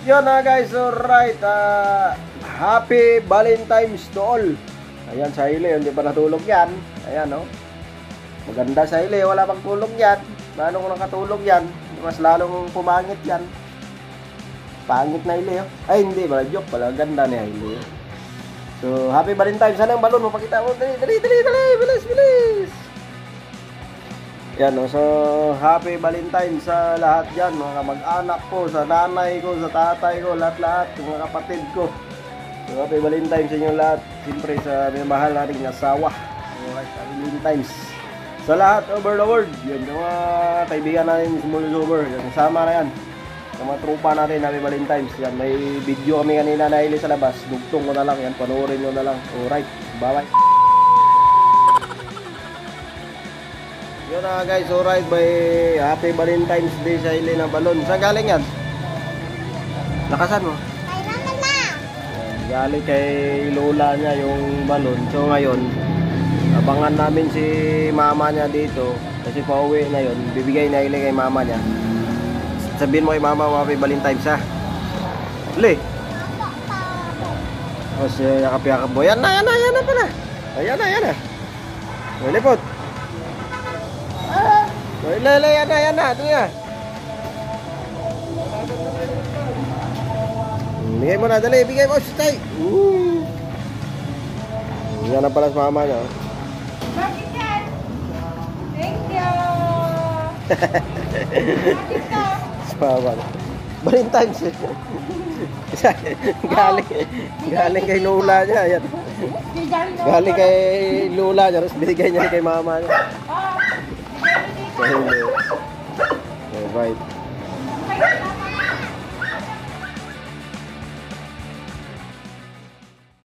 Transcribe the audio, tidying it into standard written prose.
Yun na guys, alright. Happy Valentine's to all. Ayan, sa Hailey, hindi pa natulog yan. Ayan, no? Maganda sa Hailey, wala pang tulog yan. Paano kung nakatulog yan? Mas lalong pumangit yan. Pangit na Hailey, oh. Ay, hindi ba? Joke pala. Ganda ni Hailey. So, happy Valentine's. Sana yung balon mo. Pakita mo. Dali. Bilis. Yan, no? So, happy Valentine's sa lahat dyan. Mga kamag-anak ko, sa nanay ko, sa tatay ko, lahat-lahat. Mga kapatid ko. So, happy Valentine's sa inyo lahat. Siyempre sa may mahal nating asawa. Alright, happy Valentine's sa lahat over the world. Yan, yung mga kaibigan natin small over. Yan, kasama na yan. Sa mga trupa natin, happy Valentine's. Yan, may video kami kanina na ili sa labas. Dugtong ko na lang. Yan, panoorin nyo na lang. Alright, bye-bye. Yun na guys, alright. By happy Valentine's Day sa ili na balon. Saan galing yan? Lakasan mo. Galing kay lola niya yung balon. So ngayon, abangan namin si mama niya dito. Kasi pauwi na yun. Bibigay na ili kay mama niya. Sabihin mo kay mama, happy Valentine's ha. Li. O siya, yakap-yakap mo. Yan na pala. Ayan na. Lilipot. Lele, yan na. Ito na. Bigay mo na, dali. Bigay mo, sitay. Yan na pala sa mama niya. Bakit yan? Thank you. Bakit ka? Mama niya. Valentine's. Galing kay lula niya. Yan. Galing kay lula niya. Tapos binigay niya kay mama niya. Oh, Right.